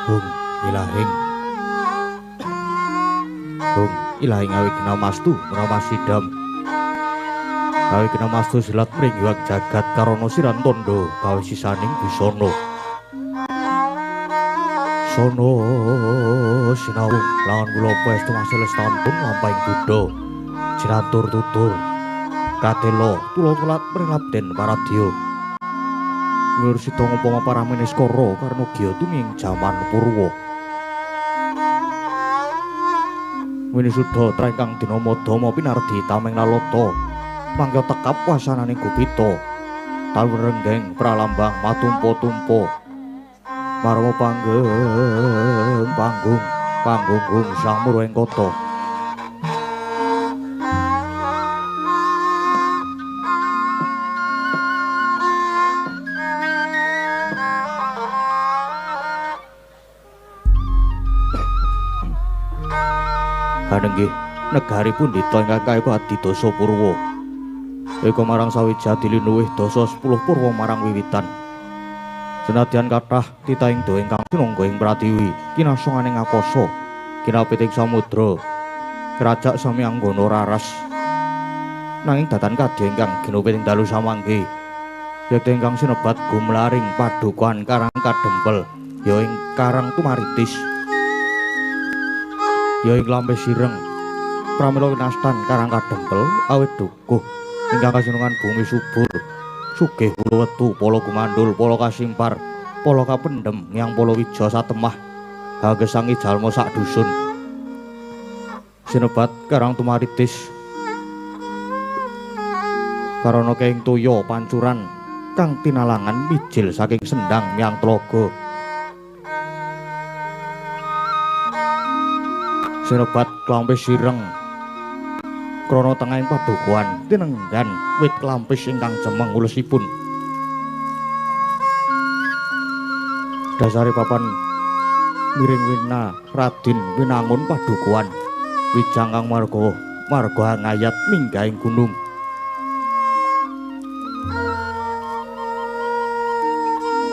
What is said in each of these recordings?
Hung ilahing Hung ilahing awi kinamastu Ramasidam awi kinamastu silat pringgiwak jagat karono siran tondo gawe sisaning busana sono sinawung lawan kula paestu masih lestantun lampahing Buddha jiratur tutur katelo tulo-tulat prilabden paradya ngursita ngumpama parameniskara karena giya tuming jaman purwa wini suda trengkang dinamadama pinardi tameng lalata mangka tekap wasananing Gupita taun renggeng pralambang matumpa-tumpa marma panggung sang murweng kata Kanenggih negari pundhita ingkang kaeku Adidasa Purwa. Eka marang sawijadi linuwih dasa 10 purwa marang wiwitan. Senadyan kathah titahing do ingkang sinangga ing Pratiwi, kinasonganing akasa, kinapiting samudra, kerajak sami anggana raras. Nanging datan kadya ingkang ginupiting dalu samangke, yekti ingkang sinebat gumlaring padukan Karang Kadempel, ya ing Karang Tumaritis. Ya ing Lampe Sireng pramila winastan Karang Kadempel awit dukuh ingkang kasenengan bumi subur sugih kula wetu pala gumandul pala kasimpar pala kapendhem nyang pala wija satemah hagesangi jalma sak dusun sinebat Karang Tumaritis karana kenging toya pancuran kang tinalangan mijil saking sendang nyang tlaga sinebat Lampe Sireng krana tengahing padukuhan tinenggan wit klampis ingkang jemeng ulesipun dasare papan miring wina Radin winangun padukuhan wijang kang marga ngayat minggahing gunung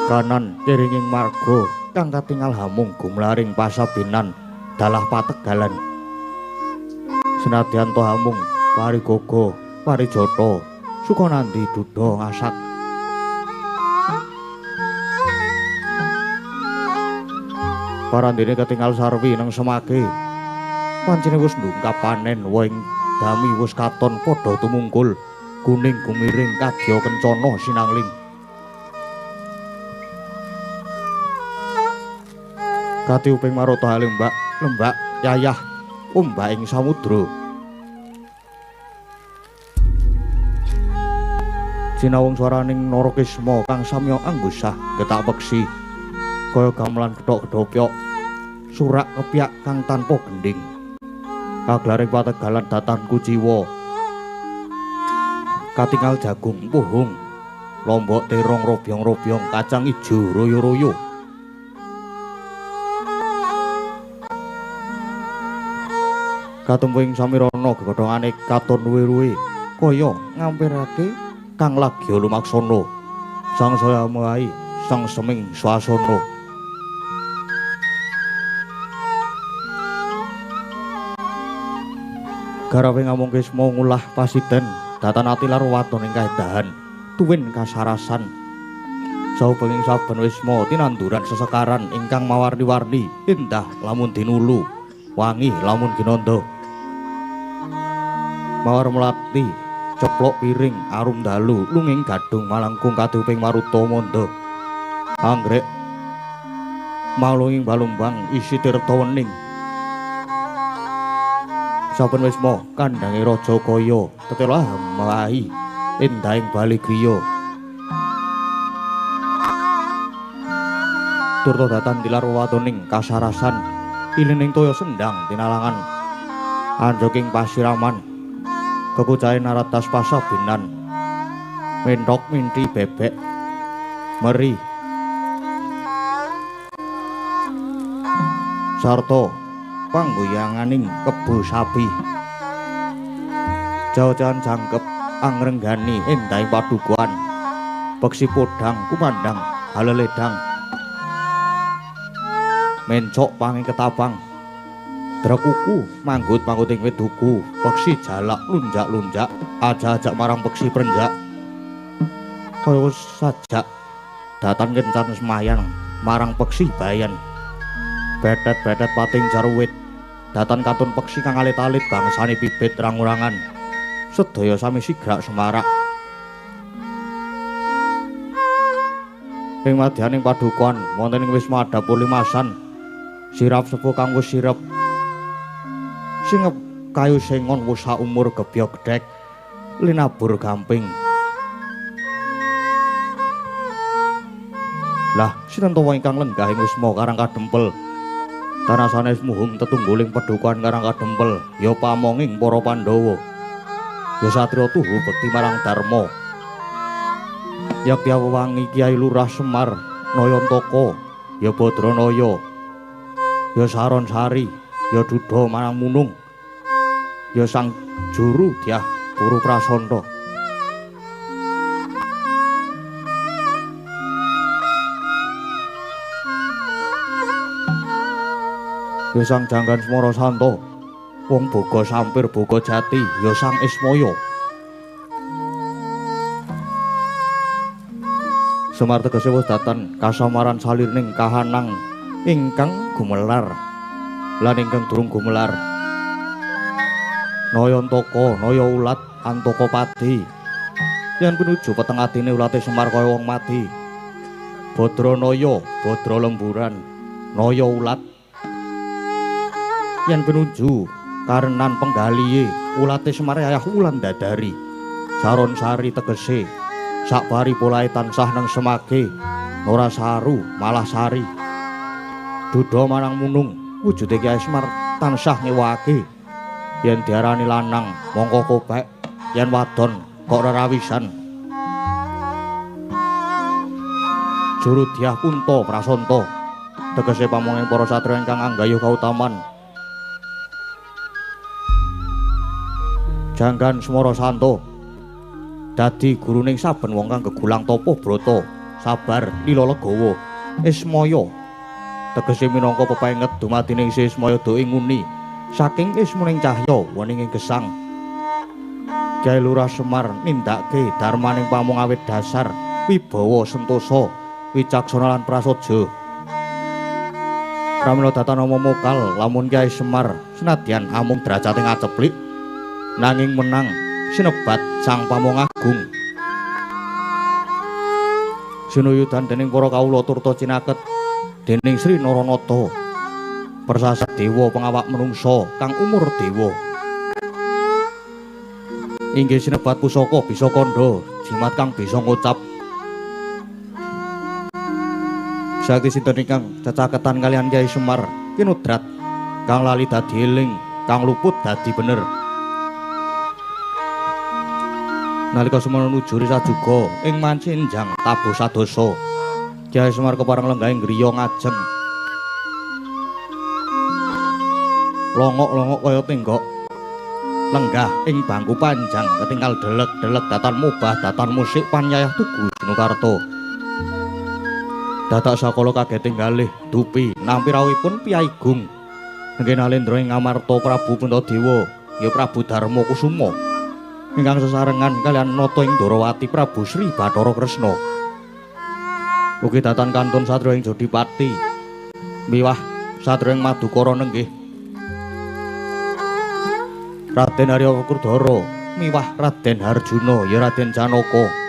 kanan kiringing marga kang katingal hamung gumlaring pasabinan dalah pategalan senadyan to hamung parigogo parijata sukanandi dudha ngasak parandene ketingal sarwi nang semake pancene wis ndungkap panen wing dami wis katon padha tumungkul kuning gumiring kadya kencana sinangling kati uping marata lembak yayah ombaing samudra sinawung swaraning Narakisma kang samya anggusah getak peksi kaya gamelan gedhok-gedhopyok surak kepyak kang tanpa gending kaglaring pategalan datan kuciwa katingal jagung puhung lombok terong robyong-robyong kacang ijo royo-royo katempuing samirana gegodhongane katon ruwe-ruwe kaya ngampirake kang lagya lumaksana sangsaya mahi sang seming swasana garawe ngamung kisma ngulah pasiden datan atilar waton ing kaedahan tuwin kasarasan saubenging saben wisma tinanduran sesekaran ingkang mawarni-warni indah lamun dinulu wangi lamun ginanda mawar melati ceplok piring arum dalu lunging gadung malangkung kaduping maruta manda anggrek malunging balumbang isi tirta wening saben wisma kandhange raja kaya tetela mahi endahing bali griya turta datan tilar watoning kasarasan ilining toya sendang tinalangan anjoking pasiraman kekucahe naratas pasabinan mentok minti bebek meri sarta panggoyanganing kebo sapi jawajan jangkep angrenggani endahing padukuhan peksi podhang kumandang haleledang mencok panging ketapang. Drekuku manggut-manggut ing weduku, peksi jalak lunjak-lunjak, ajak-ajak marang peksi prenjak. Kaya sajak datan kencan semayan marang peksi bayan. Betet-betet pating jarwit, datan katun peksi kang alit-alit bangsane bibit rang-urangan. Sedaya sami sigrak semarak. Ing madyaning padukuhan wonten ing Wisma Dapur Limasan, sirap sepuh kang wis sirep. Singep kayu sengon wis saumur gebyog gedhek linabur gamping. Lah sinten to ingkang lenggah ing wisma Karang Kadempel? Tanah sanes muhung tetungguling padukuhan Karang Kadempel ya pamonging para Pandhawa. Ya satriya tuhu bekti marang Darma. Yakti Wangi Kyai Lurah Semar Nayantaka ya Badranaya. Ya Saron Sari ya Duda marang Munung. Ya Sang Juru Dyah Puru Prasanta. Ya Sang Janggan Semara Santa wong boga sampir boga jati ya Sang Ismaya. Semar tegese wis datan kasamaran salirning kahanang ingkang gumelar lan ingkang durung gumelar. Nayantaka Naya Ulat Antaka Pati yen pinuju peteng atine ulate Semar kaya wong mati. Badranaya Badra Lemburan Naya Ulat yen pinuju karenan penggalihe ulate Semar ayah Wulan Dadari. Saron Sari tegese sakbari polahe tansah nang semage ora saru malah sari. Duda marang Munung wujude Kyai Semar tansah ngewake. Yen diarani lanang mongko kopek, yen wadon kok rerawisan. Juru Dyah Punta Prasanta tegese pamonging para satriya ingkang anggayuh kautaman. Janggan Semara Santa dadi guruning saben wong kang gegulang tapa brata, sabar lila legawa. Ismaya tegese minangka pepenget dumadining Ismaya do inguni saking ismuning cahya wening gesang. Kyai Lurah Semar nindakake darmaning pamung awit dasar wibawa sentosa wicaksana lan prasaja. Pramila datanama mokal lamun Kyai Semar senadyan amung drajating aceplik nanging menang sinebat Sang Pamong Agung. Sinuyudan dening para kawula turta cinaket dening Sri Naranata persasat dewa pengawak menungsa kang umur dewa. Inggih sinebat pusaka bisa kandha jimat kang bisa ngucap. Sakti sinten ingkang cecaketan kalian Kyai Semar kinudrat kang lali dadi eling kang luput dadi bener. Nalika semana nuju risa juga ing mancinjang tabuh sadosa, Kyai Semar kepareng lenggahing griya ngajeng. Longok-longok kaya tenggok lenggah ing bangku panjang ketinggal delek-delek datan mubah datan musik panyayah tugu Sinukarta. Dadak sakala kageting galih dupi nampi rawuhipun Piyai Gung nggih nalendra ing ngamarta Prabu Puntadewa ya Prabu Darma Kusuma ingkang sesarengan kalian nata ing Ndarawati Prabu Sri Bathara Kresna. Ugi datan kantun satriya ing Jodipati miwah satriya ing Madukara nenggih Raden Arya Kurdara miwah Raden Harjuna ya Raden Janaka.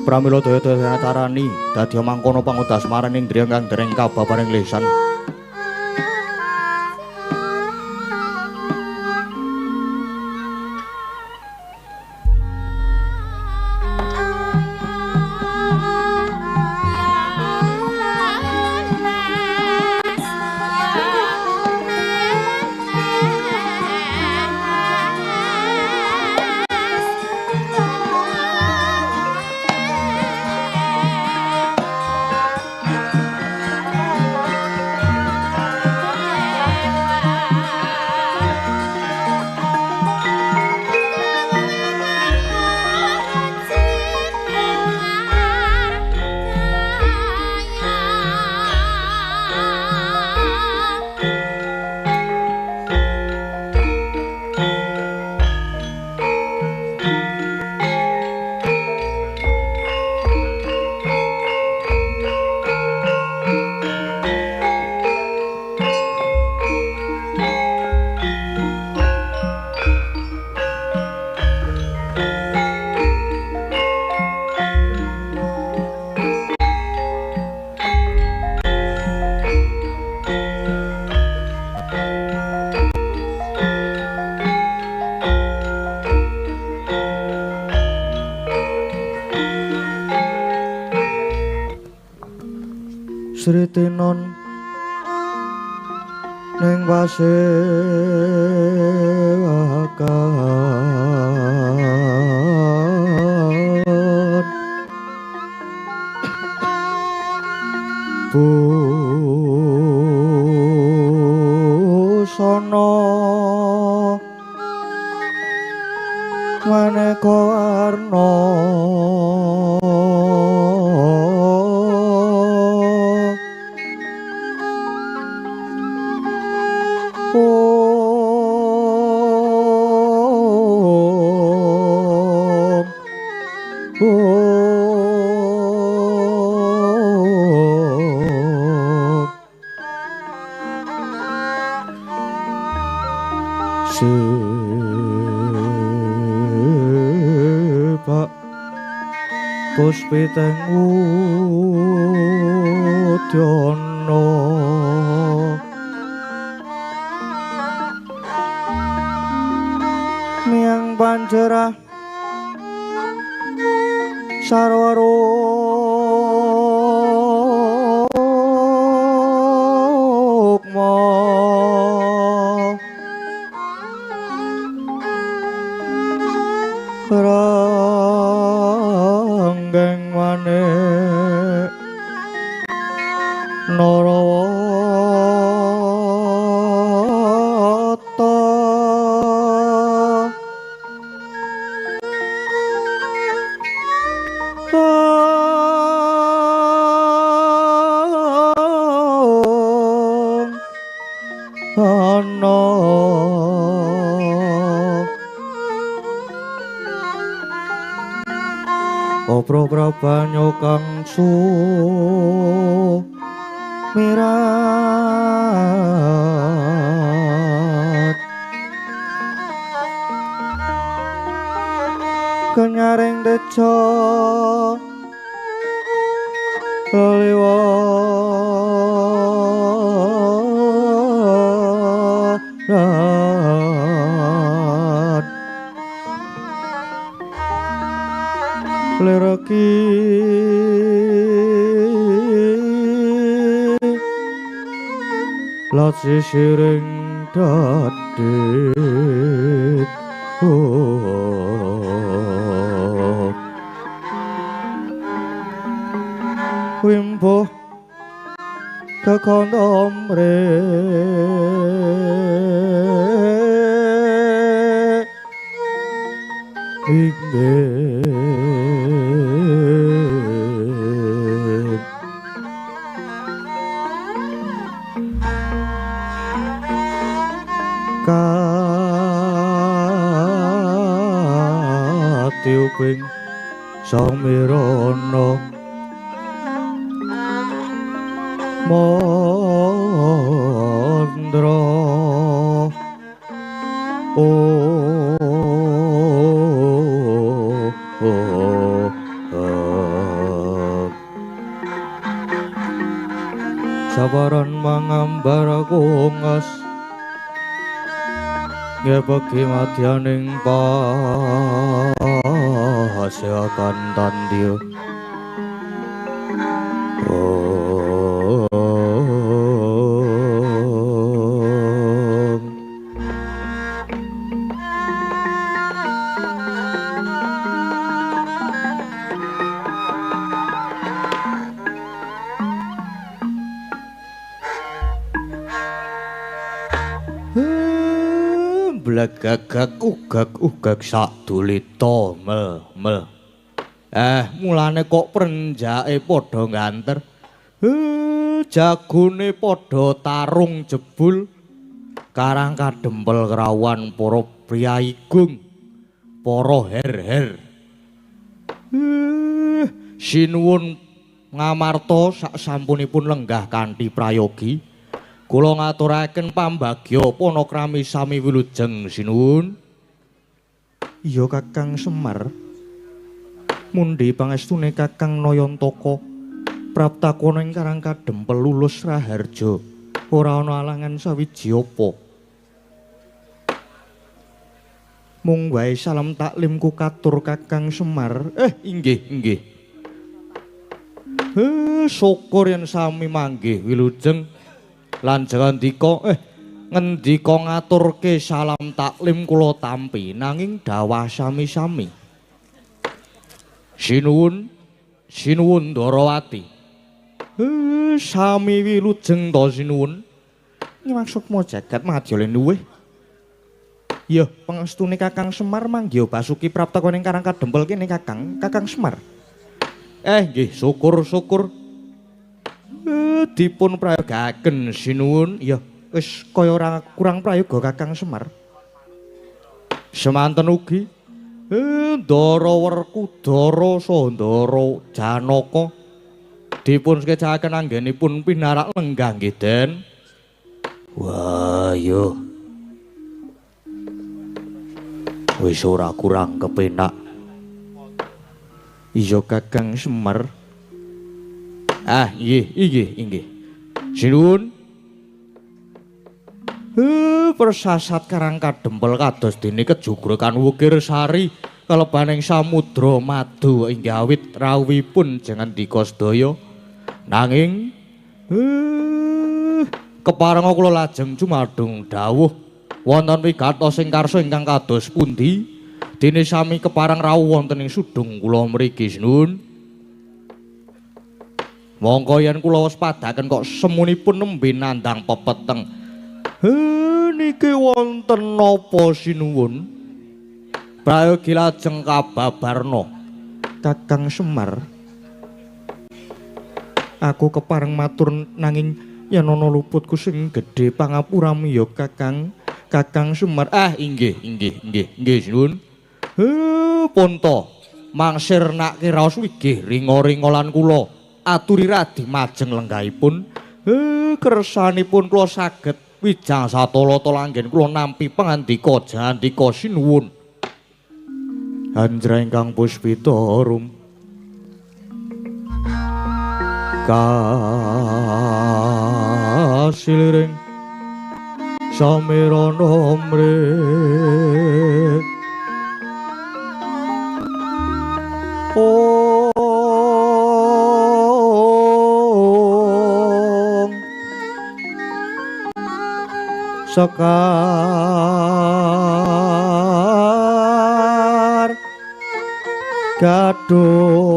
Pramila daya-daya acarani dadi mangkono pangudas maraning driya kang dereng kababaring lesan. Sri Tinon ning pasewakan busana maneka warna Puspiteng Udyono miang panjerah sarwarukma ranggeng manik Narawata ana Prabanya kang sumirat kenyaring deca liwat leraki lat sisiring dadit wimbo kekondomre inggih katiuping samirana mandra sabaran mangambar kongas ngepeki madyaning pasewakan tandya blegagak ugag sadulita mel mulane kok prenjake padha nganter jagone padha tarung jebul karang kadempel krawan para priyayigung para her-her sinuwun ngamarta sak sampunipun lenggah kanthi prayogi kula ngaturaken pambagya panakrami sami wilujeng sinuwun. Iya Kakang Semar. Mundi pangestune Kakang Nayantaka praptakana ing Karang Kadempel lulus Raharja. Ora ana alangan sawiji apa. Mung wae salam taklimku katur Kakang Semar. Inggih, inggih. Syukur yen sami manggih wilujeng lan ngendika ngaturke salam taklim kula tampi nanging dawah sami-sami. Sinuwun Ndarawati. Sami wilujeng to sinuwun. Maksudmu jagat madya luwih. Ya, pangestune Kakang Semar manggih Basuki prapta ning Karang Kadempel kene Kakang Semar. Nggih, syukur. Dipun prayogaken sinuwun. Ya, wis kaya ora kurang prayoga Kakang Semar. Semanten ugi Ndara Werkudara saha Ndara Janaka dipun sketsaken anggenipun pinarak lenggah nggih, Den. Wah, yo. Wis ora kurang kepenak. Iya Kakang Semar. Inggih. Sinuwun. Persasat Karang Kadempel kados dene kejugrekan Wukir Sari kalebaning samudra madu inggih awit rawuhipun jangan dika sedaya. Nanging keparenga kula lajeng jumadung dawuh wonten wigatos sing karsa ingkang kados pundi dene sami kepareng rawuh wonten ing sudung kula mriki sinuwun. Monggo yen kula waspadaken kok semunipun nembe nandang pepeteng. Niki wonten napa sinuwun? Prayogi lajeng kababarna Kakang Semar. Aku kepareng matur nanging yen ana luputku sing gedhe pangapuramu ya Kakang Semar. Inggih sinuwun. Ponto mangsirnake raos wigih ringa-ringolan kula aturi radi majeng lenggahipun. Kersanipun kula saged wijang satala-tala anggen kula nampi pangandika jandika sinuwun. Anjra ingkang puspita rum kasiliring samirana mrit Sekar Gadung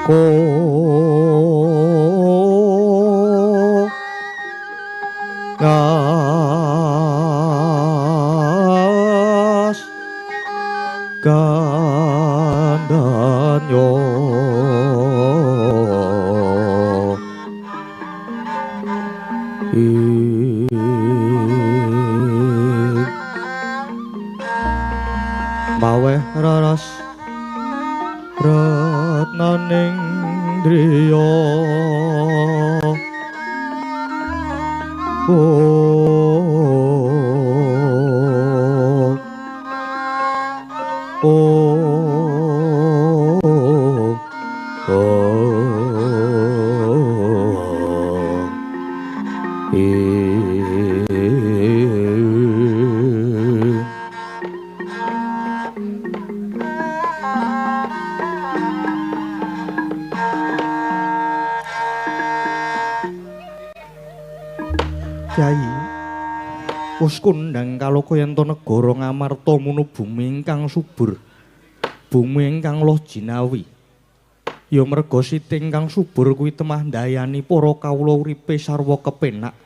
Ko Ngas Gandanyo Maweh raras retnaning driya Kyai wis kondhang kaloka yen to negara Ngamarta munu bumi ingkang subur, bumi ingkang loh jinawi. Ya merga siti ingkang subur kuwi temah ndayani para kawula uripe sarwa kepenak.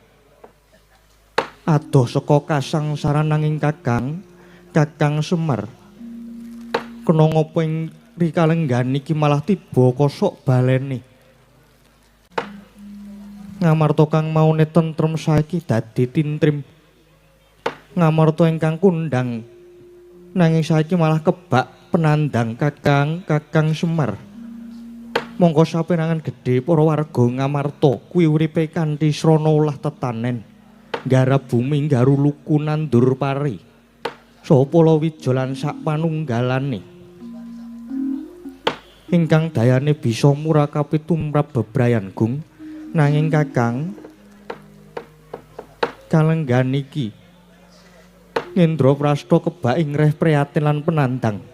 Adoh saka kasangsaran nanging Kakang Semar. Kena ngapa ing rikalenggan iki malah tiba kosok balene. Ngamarta kang maune tentrem saiki dadi tintrim. Ngamarta ingkang kondhang nanging saiki malah kebak penandang Kakang Semar. Monggo saperangan gedhe para warga Ngamarta kuwi uripe kanthi srana ulah tetanen. Nggarap bumi nggaru luku nandur pari. Saha Palawija lan sak panunggalane. Ingkang dayane bisa murakapi tumrap bebrayan gung. Nanging Kakang kalenggan iki Indraprastha kebak ingreh prihatin lan penantang.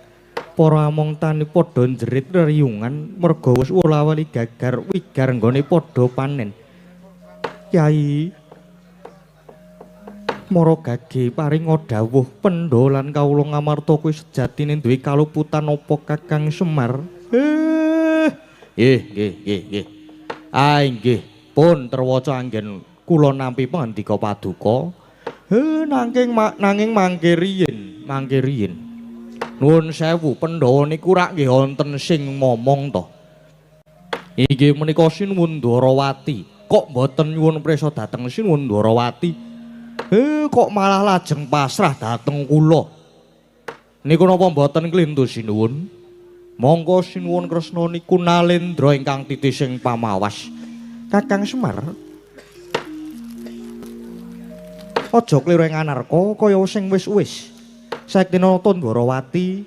Para among tani padha njerit reriyungan merga wis wala-wali gagar wigar nggone padha panen. Kyai Mara Gage paringa dawuh Pendha lan kawula ngamarta kuwi sejatine duwe kaluputan apa Kakang Semar. Nggih. Nggih. Pun terwaca anggen kula nampi pangandika paduka. Nanging mangke riyin. Nuwun sewu Pandhawa niku rak nggih wonten sing momong to. Inggih menika Sinuwun Dwarawati. Kok mboten nyuwun prisa dhateng Sinuwun Dwarawati? Kok malah lajeng pasrah dhateng kula. Niku napa mboten klintu Sinuwun? Monggo Sinuwun Kresna niku nalendra ingkang titising pamawas. Kakang Semar. Aja kliru nganarka kaya sing wis-wis. Saktinata Dwarawati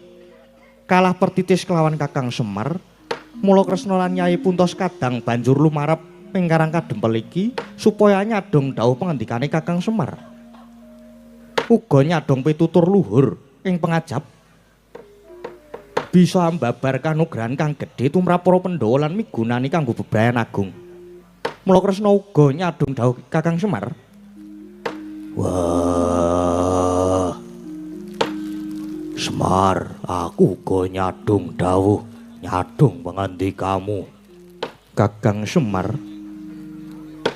kalah pertitis kelawan Kakang Semar. Mula Kresna lan Nyai Puntos kadang banjur lumarep ing karang kadempel iki supaya nyadong dawuh pangandikane Kakang Semar. Uga nyadong pitutur luhur ing pangajap bisa mbabar kanugrahan kang gedhe tumrap para Pandhawa lan migunani kanggo bebrayan agung. Mula Kresna uga nyadong dawuh Kakang Semar. Wah. Semar, aku uga nyadong dawuh, nyadong pangandikamu. Kakang Semar.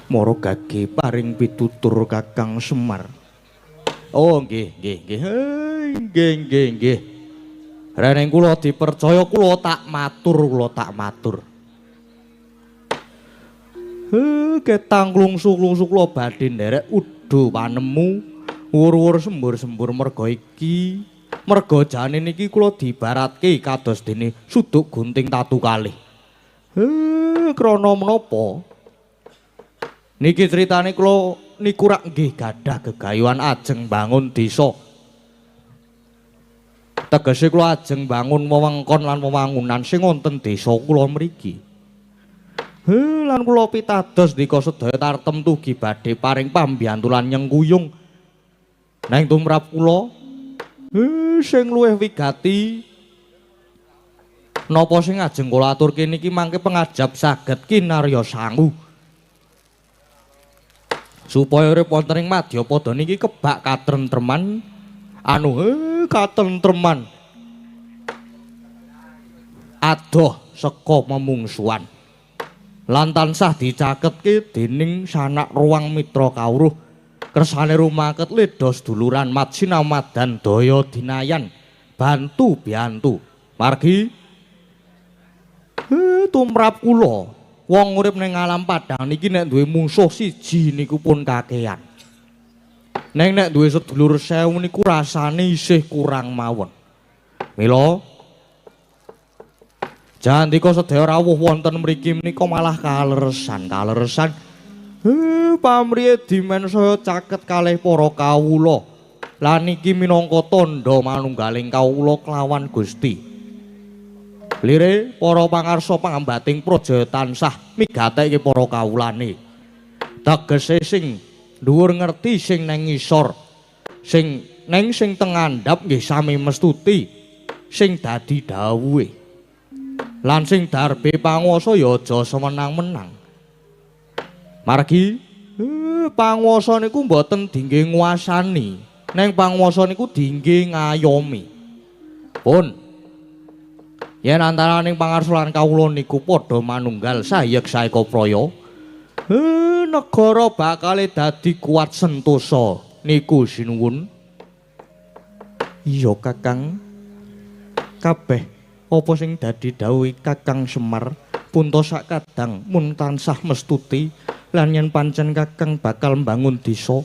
Mara Gage paring pitutur Kakang Semar. Oh nggih. Reneng kula dipercaya kula tak matur. Ketang klungsuk-klungsuk kula badhe nderek udo panemu wur-wur sembur-sembur merga iki. Merga jane niki kula dibaratke kados dene suduk gunting tatu kalih. Krana menapa? Niki critane kula niku rak nggih gadah gegayuhan ajeng bangun desa. Tegese kula ajeng bangun wewengkon lan wewangunan sing wonten desa kula mriki. Lan kula pitados dika sedaya tartem tugi badhe paring pambiyantulan nyengkuyung. Nang tumrap kula sing luwih wigati napa sing ajeng kula aturke niki mangke pengajap saged kinarya sangu. Supaya urip wonten ing Madyapada niki kebak katentreman katentreman adoh saka memungsuhan lan tansah dicaketke dening sanak ruang mitra kawruh kersane rumaket ledos duluran mat sinamadan daya dinayan bantu biantu margi tumrap kula wong urip ning alam padang niki nek duwe mungsuh siji niku pun kakean. Neng nek duwe sedulur 1000 niku rasane isih kurang mawon. Mila jandika sedaya rawuh wonten mriki menika malah kaleresan. Pamriye dimen saya caket kalih para kawula. Lan niki minangka tandha manunggaling kawula kelawan Gusti. Lire para pangarsa pangambating praja tansah migatekke para kawulane. Tegese sing dhuwur ngerti sing nang ngisor. Sing teng ngandhap nggih sami mestuti sing dadi dawuhe. Lan sing darbe panguwasa ya aja semenang-menang. Margi panguwasa niku mboten dingge nguasani, neng panguwasa niku dingge ngayomi. Pun yen antaraning pangarsa lan kawula niku padha manunggal sayek saeka praya, negara bakal dadi kuat sentosa niku Sinuwun. Iya Kakang. Kabeh apa sing dadi dawuh Kakang Semar punta sakadang mun tansah mestuti lan yen pancen Kakang bakal mbangun desa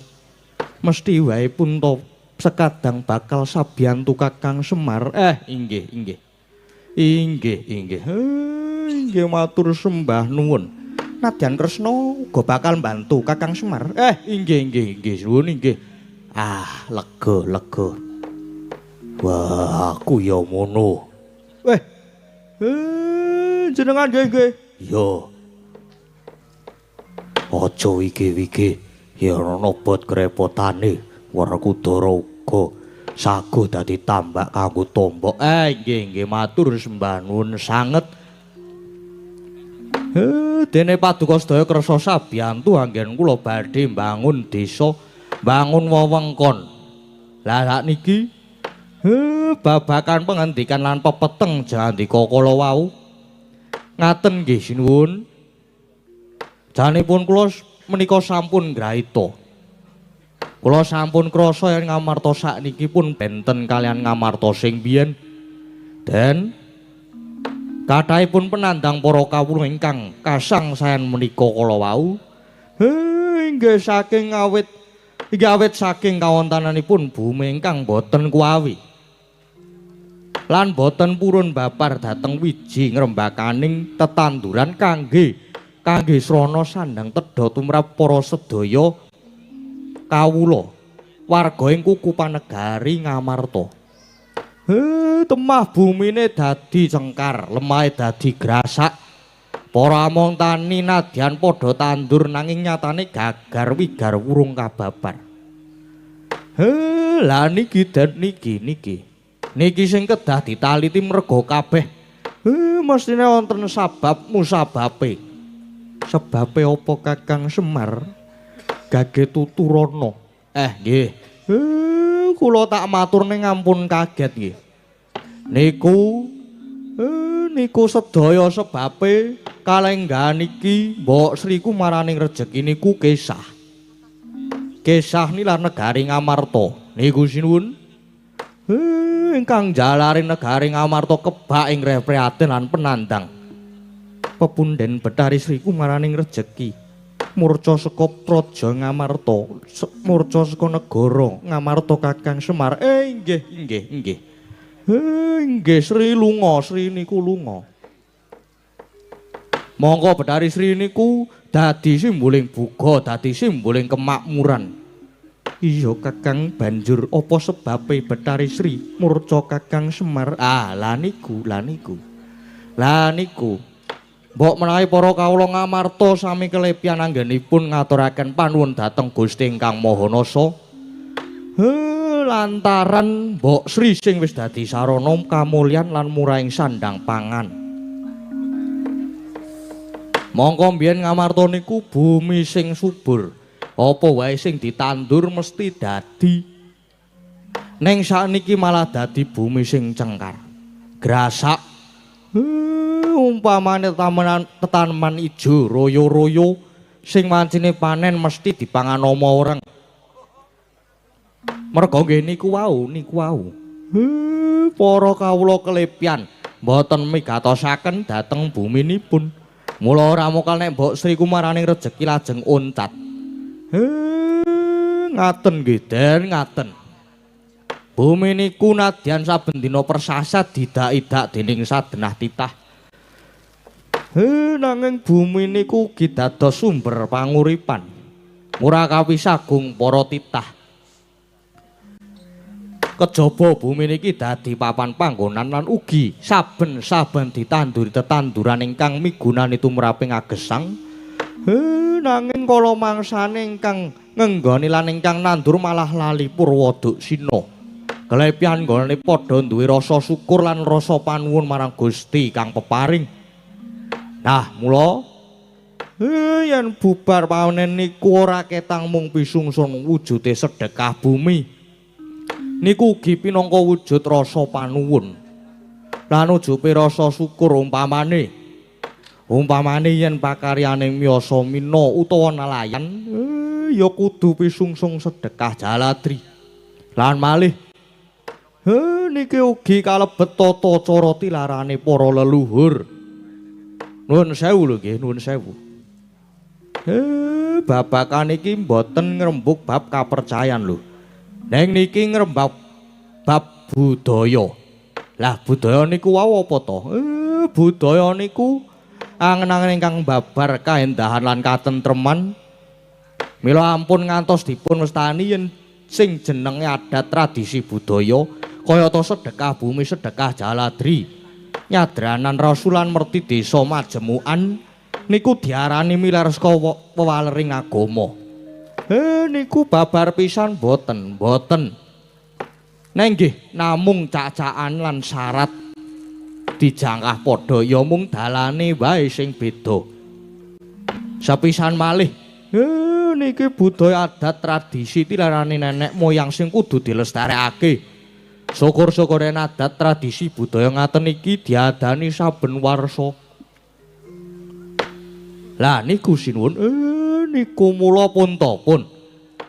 mesti wae punta sekadang bakal sabiyantu Kakang Semar. Inggih. Inggih matur sembah nuwun. Nadyan Kresna uga bakal mbantu Kakang Semar. Inggih suwun inggih. Lega. Wah, aku ya ngono. Jenengan nggih. Iya. Aja wige-wige yen ana bot krepotane Werkudara uga saguh dadi tambak kanggo tombok. Nggih matur sembah nuwun sanget. Dene paduka sedaya kersa sabiyantu anggen kula badhe mbangun desa, bangun wewengkon. Lah sakniki babakan pengendikan lan pepeteng jandika kala wau. Ngaten nggih sinuwun. Janipun kula menika sampun ngraita. Kula sampun krasa yen ngamarta sakniki pun benten kalian ngamarta sing biyen. Den kathahipun penandang para kawula ingkang kasangsayan menika kala wau. Inggih saking awit saking kawontenanipun bumi ingkang boten kuawi. Lan boten purun babar dhateng wiji ngrembakaning tetanduran kangge srana sandang tedha tumrap para sedaya kawula warga ing Kukupanegari Ngamarta. Temah bumine dadi cengkar, lemahe dadi grasak. Para among tani nadyan padha tandur nanging nyatane gagar wigar wurung kababar. Lah niki den niki sing kedah ditaliti merga kabeh mestine wonten sabab musababe. Sebabe apa Kakang Semar? Gage tuturana. Nggih. Kula tak matur ning ampun kaget nggih. Niku sedaya sebabe kalenggahan iki Mbok Sri Kumaraning rejeki niku kesah. Kesah nilar negari Ngamarta. Niku sinuwun. Ingkang jalari negari Ngamarta kebak ing repriatin lan penandang. Pepunden Betari Sri Kumaraning rejeki. Murca saka praja Ngamarta, murca saka negara Ngamarta Kakang Semar. Nggih. Nggih Sri lunga, Sri niku lunga. Monggo Betari Sri niku dadi simboling buga, dadi simboling kemakmuran. Iya Kakang, banjur apa sebabe Betari Sri murca Kakang Semar? Lah niku. Mbok menawi para kawula Ngamarta sami kelepian anggenipun ngaturaken panuwun dhateng Gusti ingkang Maha Nasa. Lantaran Mbok Sri sing wis dadi sarana kamulyan lan murahing sandang pangan. Mongko mbiyen Ngamarta niku bumi sing subur. Apa wae sing ditandur mesti dadi. Ning sakniki malah dadi bumi sing cengkar. Grasak. Umpamane tetaneman ijo royo-royo sing wancine panen mesti dipangan ama orang. Merga nggih niku wau. Para kawula kelepian mboten migatosaken dhateng buminipun. Mula ora mokal nek Mbok Sri Kumaraning rejeki lajeng uncat. Ngaten nggih Den, ngaten. Bumi niku nadyan saben dina persasat didak-idak dening sadenah titah. Nanging bumi niku ugi dados sumber panguripan. Murah kawisagung para titah. Kejaba bumi niki dadi papan panggonan lan ugi saben-saben ditanduri tetanduran ingkang migunani tumraping agesang. Nanging kala mangsane ingkang ngenggoni lan ingkang nandur malah lali Purwaduk Sina. Kelepian nggone padha duwe rasa syukur lan rasa panuwun marang Gusti kang peparing. Nah, mula yen bubar panen niku ora ketang mung pisungsung wujude sedekah bumi. Niku ugi pinangka wujud rasa panuwun. Lan ujupe rasa syukur umpamane yen pakaryaning miyasa mina utawa nelayan ya kudu pisungsung sedekah jaladri. Lan malih niki ugi kalebet tata cara tilarane para leluhur. Nuwun sewu lho nggih, nuwun sewu. Babakan iki mboten ngrembug bab kapercayan lho. Neng niki ngrembug bab budaya. Lah budaya niku wau apa to? Budaya niku angen-angen ingkang babar kaendahan lan katentreman. Mila ampun ngantos dipun mestani yen sing jenenge adat tradisi budaya kayata sedekah bumi, sedekah jaladri, nyadranan rasulan merti desa majemukan niku diarani milar saka pewalering agama. Niku babar pisan boten. Neng nggih namung cacakan lan syarat dijangkah padha ya mung dalane wae sing beda. Sepisan malih niki budaya adat tradisi tilarane nenek moyang sing kudu dilestarekake. Syukur-syukur adat tradisi budaya ngaten iki diadani saben warsa. Lah niku sinuwun niku mula puntapun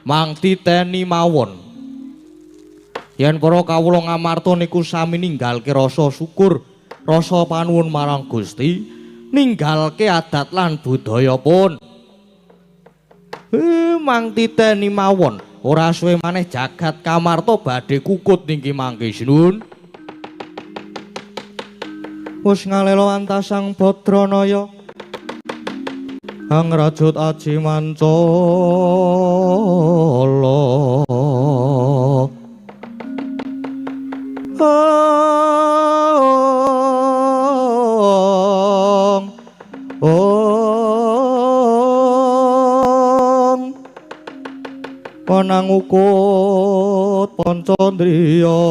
mangtiteni mawon. Yen para kawula ngamarta niku sami ninggalke rasa syukur, rasa panuwun marang Gusti, ninggalke adat lan budaya pun. Mangtiteni mawon, ora suwe maneh jagat kamarta badhe kukut niki mangke sinuwun. Wis ngalela antasang Badranaya. Angrajut aji mancala. Panang ukut Pancandriya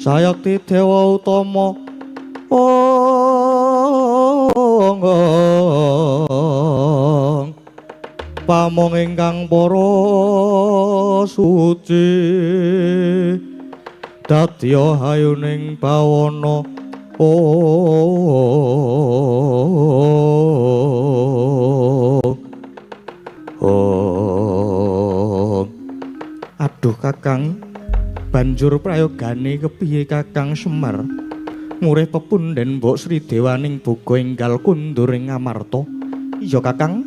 sayakti dewa utama pamong ingkang para suci dadya hayuning bawana Aduh Kakang, banjur prayogane kepiye Kakang Semar? Murih pepundhen Mbok Sri Dewaning boga enggal kundur ing Ngamarta. Iya Kakang.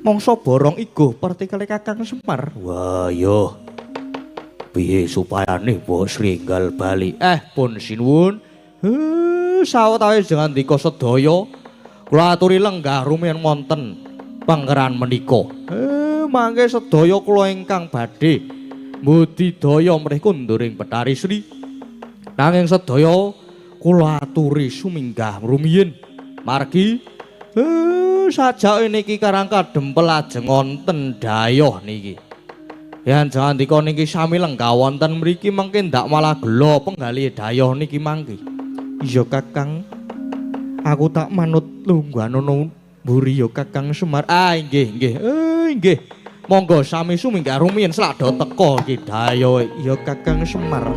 Mangsa borong iguh pertikele Kakang Semar. Wah, yo. Piye supayane Mbok Sri enggal bali? Pun sinuwun. Sawetawis ngandika sedaya kula aturi lenggah rumiyin wonten pangeran menika. Mangke sedaya kula ingkang badhe mbudidaya mrih kunduring Betari Sri. Nanging sedaya kula aturi suminggah rumiyin margi sajake niki karang kadempel ajeng wonten dhayoh niki. Yen jandika niki sami lenggah wonten mriki mengke ndak malah gelo penggali dhayoh niki mangke. Iya Kakang. Aku tak manut lungguhanono mburi ya Kakang Semar. Inggih, nggih. Nggih. Monggo sami suminggah rumiyin slada teka iki dhayoh ya Kakang Semar.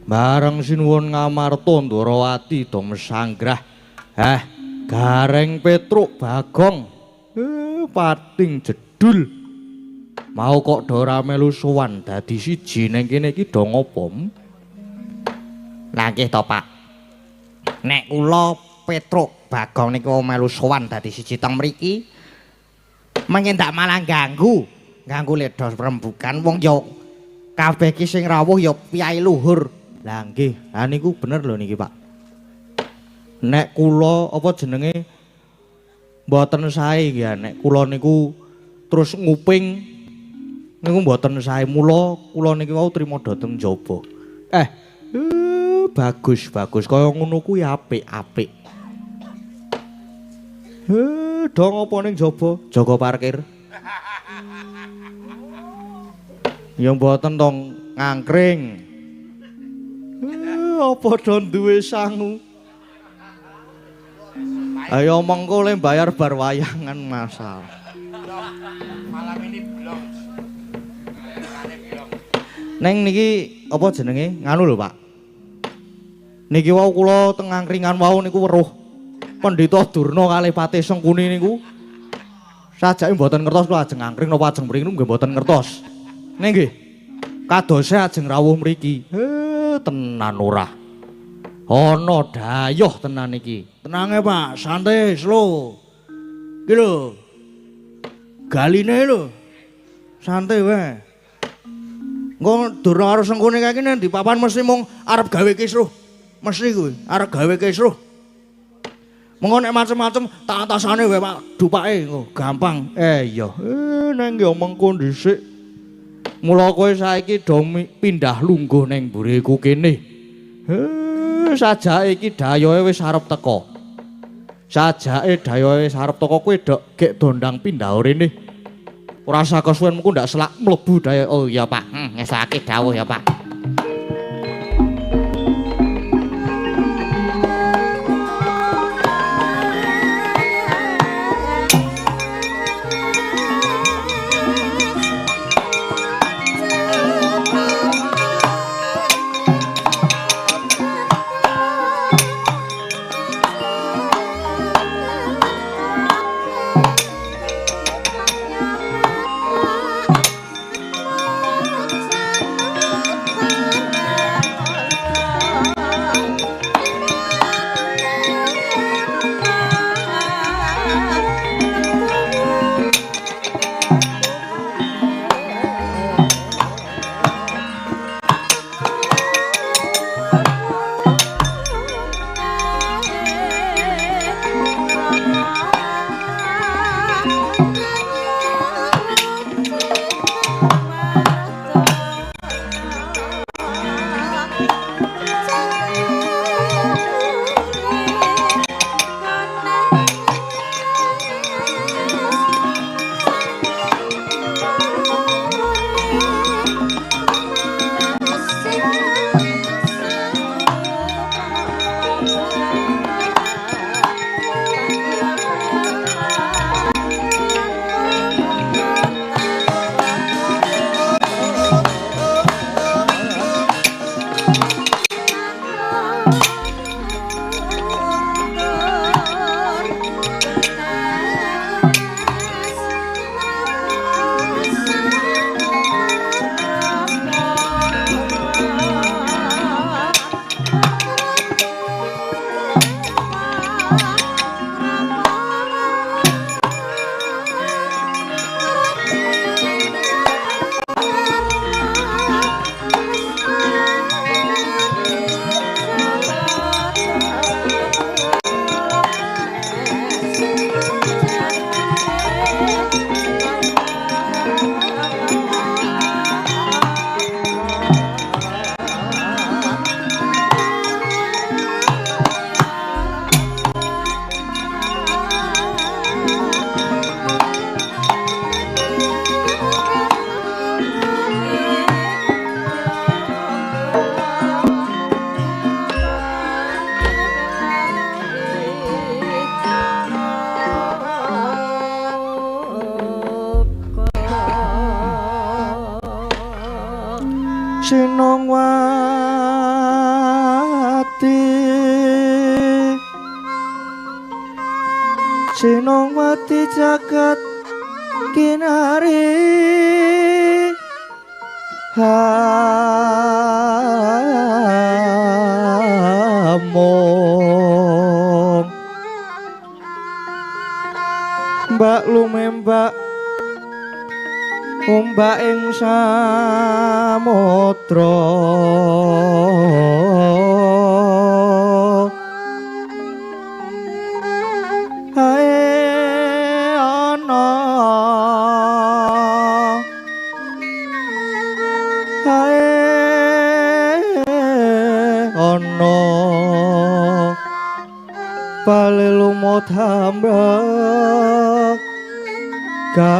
Bareng sinuwun ngamarta Ndwarawati dom sanggrah. Gareng Petruk Bagong. Pating jedul. Mau kok do ora melu sowan dadi siji ning kene iki do ngopo? Lah nggih to, Pak. Nek kula Petruk Bagong niku melu sowan dadi siji teng mriki, mengke ndak malah ganggu ledos rembugan wong ya kabeh ki sing rawuh ya piyai luhur. Lah nggih, ha niku bener lho niki, Pak. Nek kula apa jenenge mboten sae ya, nek kula niku terus nguping niku mboten sae, mula kula niki wau trima dhateng jaba. Bagus kaya ngono kuwi apik. Dong apa ning jaba? Jaga parkir. Ya mboten tong ngangkring. Apa do duwe sangu? Ayo mengko le bayar bar wayangan masalah. Malam ini blong. Neng niki apa jenenge? Nganu lho, Pak. Niki wau kula teng angkringan wau niku weruh Pendhita Durna kalih Patih Sengkuni niku sajake mboten ngertos kula ajeng angkring napa ajeng mriki nggih mboten ngertos. Nggih nggih. Kadose ajeng rawuh mriki. Tenan ora. Ana dayoh tenan iki. Tenange Pak, santai slow. Iki lho. Galine lho. Santai wae. Engko Durna karo Sengkuni kae iki di papan mesti mung arep gawe kisruh. Mesti kuwi, arep gawe kisruh. Mengko nek macem-macem tak atasane wae Pak, dupake engko gampang. Iya. Nang yo mengko dhisik. Mula kowe saiki do pindah lungguh ning mburiku kene. Sajake iki dayohe wis arep teko. Sajake dayohe wis arep teko kowe dok gek dondang pindah rene. Ora usah kesuwen mengko ndak selak mlebu dayohe. Oh iya Pak, ngesake dawuh ya Pak. Sinong Sinongwati jagat kinari hamong mbak lumembak ombak ing samudra lumut hambrak kanggeng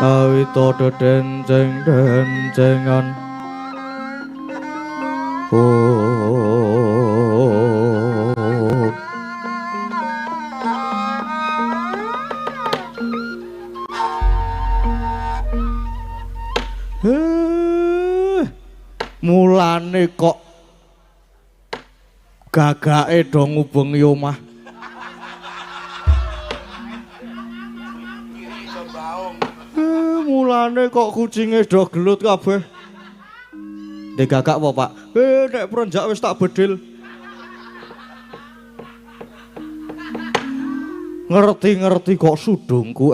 awito denceng-dencengan mulane kok gagake do ngubengi omah. Mulane kok kucinge do gelut kabeh. Ndek gagak apa, Pak? Nek prenjak wis tak bedil. Ngerti-ngerti kok sudungku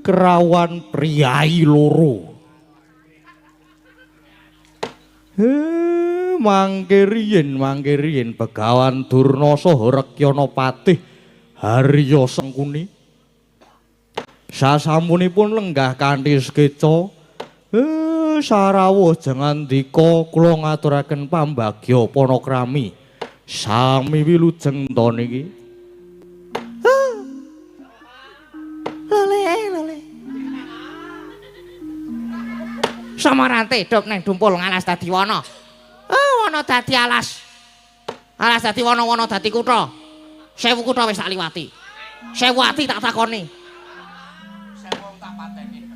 kerawan priyayi loro. Mangke riyen Begawan Durna saha Rekyana Patih Harya Sengkuni sasampunipun lenggah kanthi sekeca sarawuh jangandika kula ngaturaken pambagya panakrami sami wilujeng ta niki. Lele Samarante dop neng dumpul ngalas dadi wana. Wana dadi alas. Alas dadi wana, wana dadi kutha. 1000 kutha wis tak liwati. 1000 ati tak takoni. 1000 tak pateni.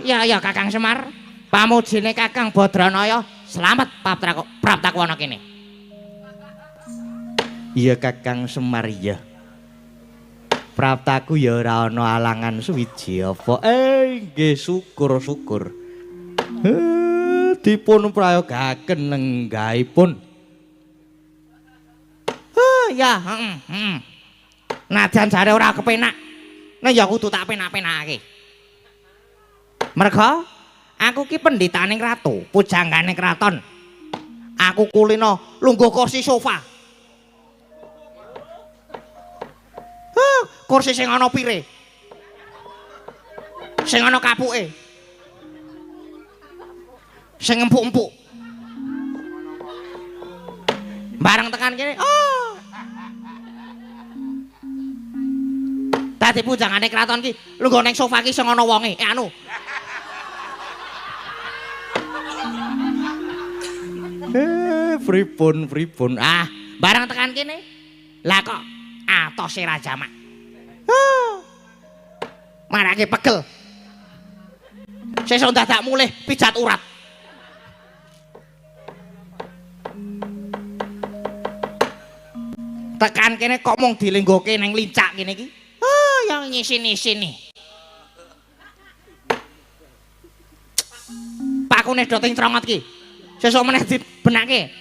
Ya Kakang Semar. Pamujine Kakang Badranaya slamet praptakwana kene. Iya Kakang Semar ya. Praptaku ya ora ana alangan suwiji apa. Nggih syukur. Dipun prayogaken nenggahipun. Ya, najan jare ora kepenak. Nek ya kudu tak penak-penake. Merga aku ki pendhitaning ratu, pujanggane kraton. Aku kulino lungguh kursi sofa. Kursi sing ana pire. Sing ana kapuke. Sing empuk-empuk. Bareng tekan kene. Dadi pujangane kraton ki lungguh ning sofa ki sing ana wonge. Anu. Pripun. Bareng tekan kene. Lah kok atose ra jamak. Marake pegel. Sesuk dadak mulih pijat urat. Tekan kene kok mung dilenggoke nang lincak kene iki. Yang ngisin-isini. Pakune do ting trongot ki. Sesuk meneh dibenake.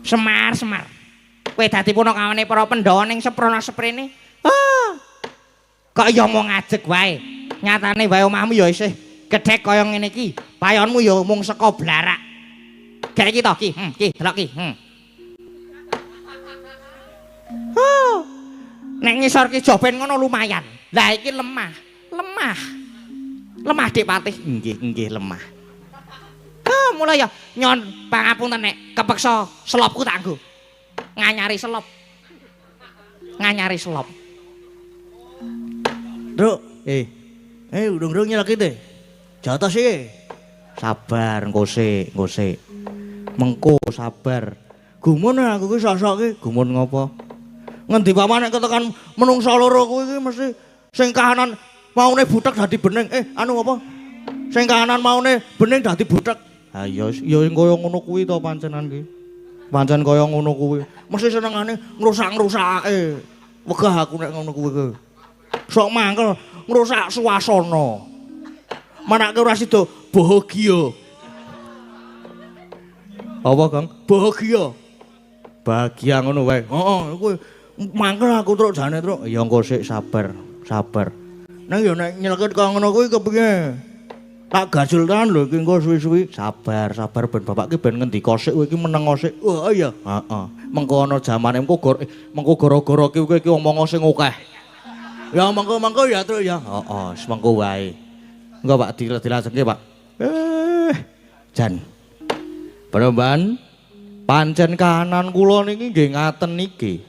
Semar. Kowe dadi punakawane para Pandhawa ning seprana-seprene. Kok ya mau ngajeg wae. Nyatane wae omahmu ya isih gedhek kaya ngene iki. Payonmu ya mung saka blarak. Gek iki to ki. Ki delok ki. Nek ngisor ki joben ngono lumayan. Lah iki lemah. Lemah Dik Patih. Nggih lemah. Mulai ya nyon pangapunten nek kepeksa selopku tak nggo. Nganyari selop. Nduk, urung-urung nyeleki te. Jotos iki. Sabar engko sik. Mengko sabar. Gumun aku ki sosok ki, gumun ngopo? Ngendi pamane ketekan menungsa loro kuwi iki mesti sing kahanan maune butek dadi bening. Anu apa? Sing kahanan maune bening dadi butek. Ha ya kaya ngono kuwi to pancenan ki. Pancen kaya ngono kuwi. Mesti senengane ngrusak-ngrusake. Wegah aku nek ngono kuwi ke. Sok mangkel ngrusak suasana. Manake ora sida bahagia. Apa, Kang? Bahagia. Bahagia ngono wae. Heeh, kuwi mangkel aku truk jane truk. Ya engko sik sabar, sabar. Nang ya nek nyeleket kaya ngono kuwi kepiye? Tak gajulkan lho iki engko suwi-suwi. Sabar, sabar ben bapak ki ben ngendika sik kowe iki meneng sik. Oh iya. Heeh. Mengko ana jamane mengko gara-gara ki kowe iki omong sing akeh. Ya mengko ya truk ya. Heeh, wis mengko wae. Engko Pak dilajengke, Pak. Jan. Penemban pancen kahanan kula niki nggih ngaten niki.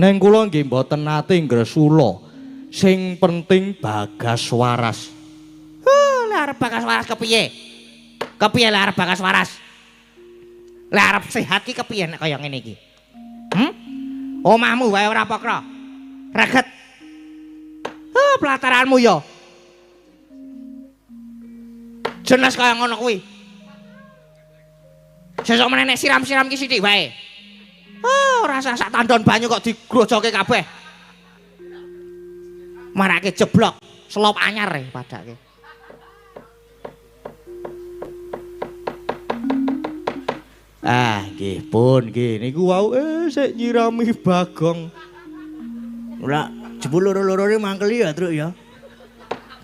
Neng kula nggih mboten nate ngresula. Sing penting Bagas waras. Lah arep Bagas waras kepiye? Kepiye lah arep Bagas waras? Lah arep sehat ki kepiye nek kaya ngene iki? Omahmu wae ora pokro. Reget. Pelataranmu ya. Jelas kaya ngono kuwi. Sesuk meneh nek siram-siram ki sithik wae. Ora sak tandon banyu kok digrojoke kabeh. Marake jeblok, selop anyar padake. Nggih pun nggih niku wau sik nyirami Bagong. Ora jebul loro-lorone mangkeli ya, Truk ya.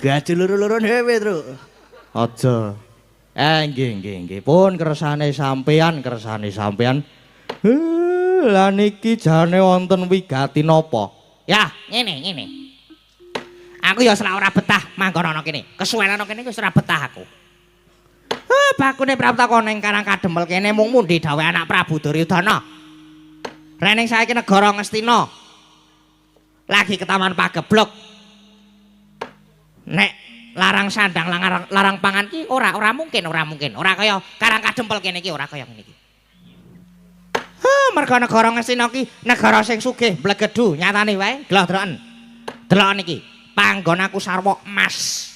Gajul loro-loro dhewe, Truk. Aja. Nggih. Pun kersane sampean. Lah niki jane wonten wigati napa? Ya, ngene. Aku ya ora betah manggon ana kene. Kesuwen ana kene wis ora betah aku. Bakune Prapta ning Karang Kademel kene mung mundi dawuh anak Prabu Duryudana. Rening saiki negara Ngastina. Lagi ke Taman Pageblok. Nek larang sandang larang pangan ki ora mungkin. Ora kaya Karang Kadempel kene iki ora kaya ngene iki. Merga negara Ngastina ki negara sing sugih blegedu nyatane wae deloh deloken. Deloken iki panggon aku sarwa emas.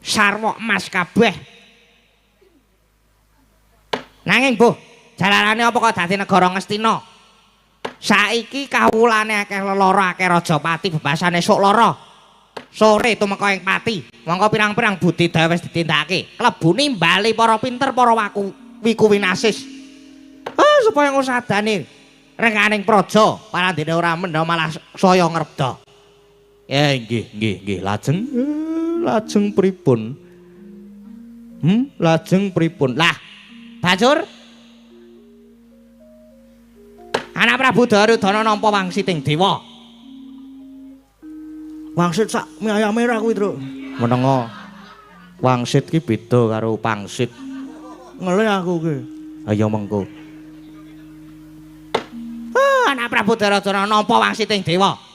Sarwa emas kabeh. Nanging Buh, jalarane apa kok dadi negara Ngastina? Saiki kawulane akeh lelara, akeh rajapati bebasane sok lara. Sore tumeka ing pati, mongko pirang-pirang budidaya wis ditindakake. Klebu nimbali para pinter, para wiku winasis. Supaya ngusadani rekaning praja, parandene ora mendha malah saya ngrebda. Nggih. Lajeng pripun? Lajeng pripun? Lah, Bajur. Anak Prabu Duryudana nampa wangsiting dewa. Wangsit sak miyaya merah kuwi, Truk. Menenga. Wangsit ki beda karo pangsit. Ngele aku ki. Ayo mengko. Anak Prabu Duryudana nampa wangsiting dewa.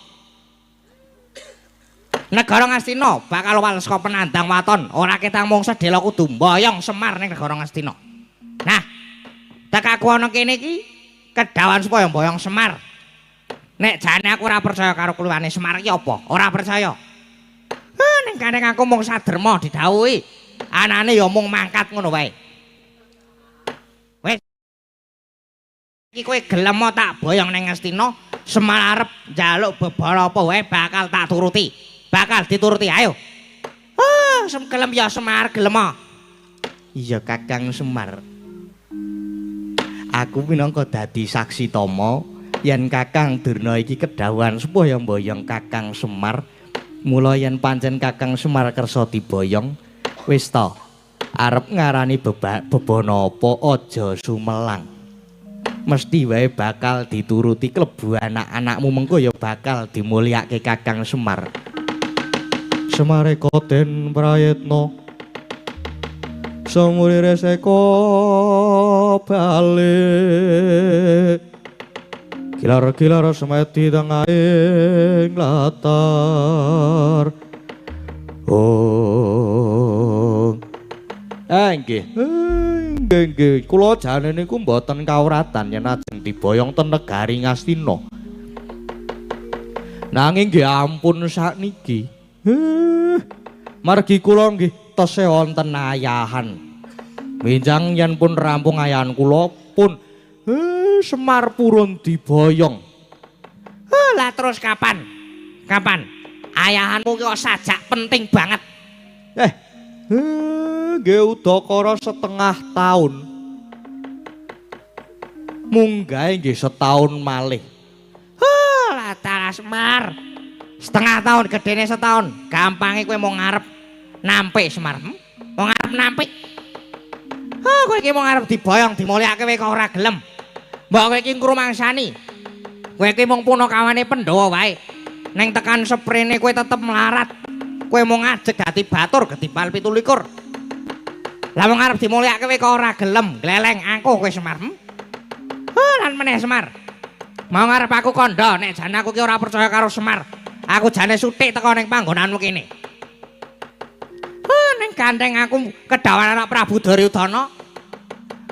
Negara Ngastina bakal wales saka penandang waton, ora ketang mung sedhela kudu mboyong Semar ning negara Ngastina. Nah, tekaku ana kene iki kedawan supaya mboyong Semar. Nek jane aku ora percaya karo kluwane Semar iki apa? Ora percaya. Ning kene aku mung saderma didhawuhi. Anane ya mung mangkat ngono wae. Wis. Iki kowe gelem tak boyong ning Ngastina, Semar arep njaluk bebal apa wae bakal tak turuti. Bakal dituruti, ayo. Gelem ya Semar, gelem. Iya Kakang Semar. Aku minangka dadi saksi tama yen Kakang Durna iki kedhawuhan supaya mboyong Kakang Semar. Mula yen pancen Kakang Semar kersa diboyong, wis ta. Arep ngarani bebana apa aja sumelang. Mesti wae bakal dituruti, klebu anak-anakmu mengko ya bakal dimulyakake Kakang Semar. Semare koden prayetna samulire seka balik kilar-kilar semeti tengahing latar. Nggih. Kula jane niku mboten kawratan yen ajeng diboyong ten negari Ngastina. Nanging nggih ampun sakniki. Margi kula nggih tesih wonten ayahan. Minjang yen pun rampung ayahan kula pun Semar purun diboyong. Lah terus kapan? Kapan? Ayahanmu ki kok sajak penting banget. Nggih udakara setengah tahun. Munggahe nggih setahun malih. Lah dalah Semar. Setengah tahun gedene setahun. Gampange kowe mau ngarep nampik Semar. Mau ngarep nampik. Kowe iki mau ngarep diboyong dimulyake kowe kok ora gelem. Mbok kowe iki ngrumangsani. Kowe iki mung punakawane Pandhawa wae. Neng tekan sprene kowe tetep melarat. Kowe mau ngajeg dadi batur Gedipal 17. Lah wong arep dimulyake kowe kok ora gelem, gleleng angkuh kowe Semar. Lan meneh Semar. Mau ngarep aku kandha nek jane aku ki ora percaya karo Semar. Aku jane suthik teko ning panggonanmu kene. Ning gandeng aku kedawan anak Prabu Duryudana.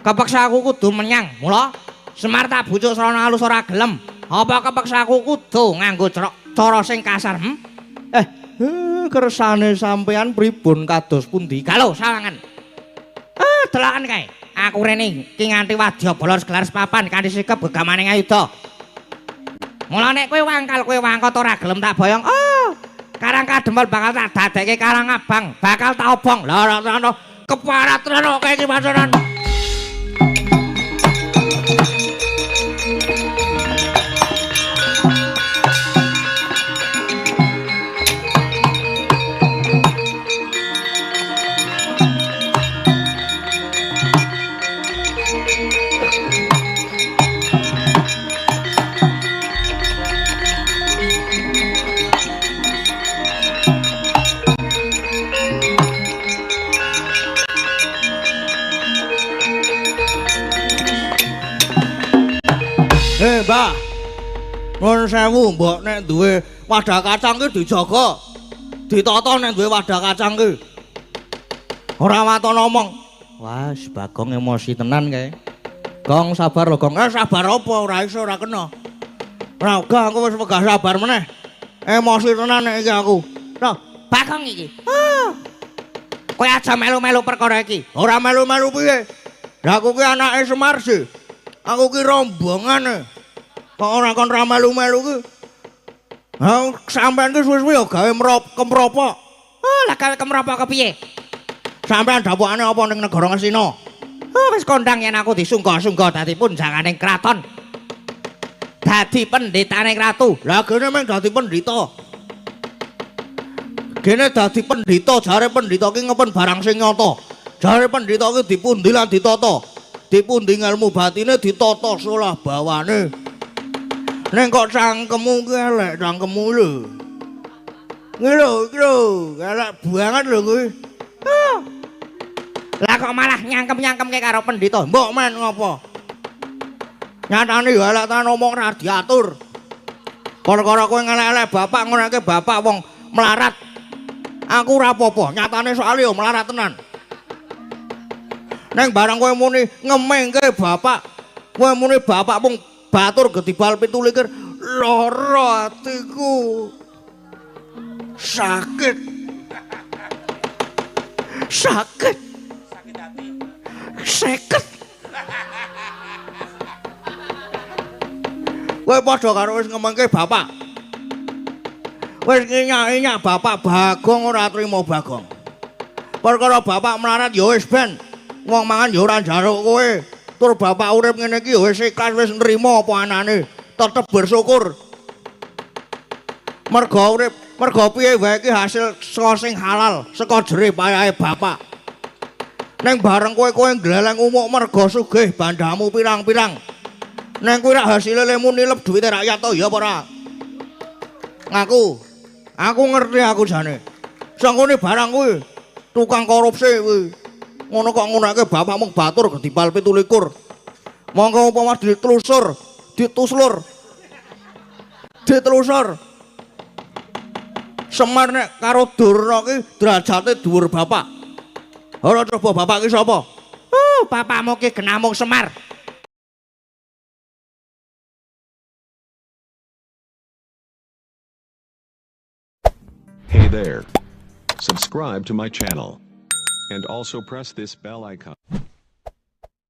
Kepeksa aku kudu menyang. Mula Semar tak bujuk srana alus ora gelem. Apa kepeksa aku kudu nganggo cara sing kasar? Kersane sampean pripun kados pundi? Galo sawangan. Delakan kae. Aku rene ki nganti wadya bolos gelar papan kanthi sikap gegamaning ayuda. Mula nek kowe wangkot ora gelem tak boyong. Karang kadempel bakal tak dadekke karang abang, bakal tak obong. Lah ora keparat rene kowe iki pasaran. Mbak. Nuwun sewu, mbok nek duwe wadah kacang ki dijaga. Ditata nek duwe wadah kacang ki. Ora waton omong. Wah, Bagong emosi tenan kae. Gong sabar lho, Gong. Sabar apa ora iso ora kena. Ora gak aku wis wegah sabar meneh. Emosi tenan nek iki aku. Loh, Bagong iki. Kowe aja melu-melu perkara iki. Ora melu-melu piye? Lah aku ki anake Semar sih. Aku ki rombongane. Kok ora kon ra melu-melu ki? Ha sampean ki suwe-suwe ya gawe kemropok. Lah gawe kemropok kepiye? Sampean dapukane apa ning negara Ngastina? Wis kondang yen aku disungga-sungga dadi punjanganing kraton. Dadi pendhitaning ratu. Lah kene mung dadi pendhita. Kene dadi pendhita, jare pendhita ki ngepun barang sing nyata. Jare pendhita ki dipundi lan ditata. Dipundi ilmu batine ditata solah bawane. Ning kok cangkemmu ki elek cangkemmu lho. Iki lho, elek banget lho kuwi. Lah kok malah nyangkem-nyangkemke karo pendhita. Mbok men ngopo? Nyatane ya elek tenan omong ra diatur. Perkara kowe ngelek-elek bapak ngonake bapak wong melarat. Aku ora apa-apa, nyatane soal yo melarat tenan. Neng barang kowe muni ngemengke bapak, kowe muni bapak mung batur Gedipal 17 lara atiku. Sakit. Sakit. Sakit hati. Seket. Kowe padha karo wis ngemengke bapak. Wis nginyak-inyak bapak Bagong ora trimo Bagong. Perkara bapak melarat ya wis ben. Wong mangan ya ora njaluk kowe. Tur bapak urip ngene iki ya wis ikhlas wis nrimo apa anane. Tetep bersyukur. Mergo urip, mergo piye wae iki hasil saka sing halal, saka jerih payahe bapak. Neng bareng kowe gleleng umuk mergo sugih bandamu pirang-pirang. Neng kuwi rak hasile lemu nilep duwite rakyat to ya apa ora? Aku ngerti aku jane. Sangkone barang kuwi tukang korupsi kuwi. Ngono kok ngunake bapak mung batur Gedipal 17. Monggo umpama ditelusur. Semar nek karo Durna ki derajate dhuwur bapak. Ora coba bapak ki sapa? Bapakmu ki genamung Semar. Hey there. Subscribe to my channel. And also press this bell icon.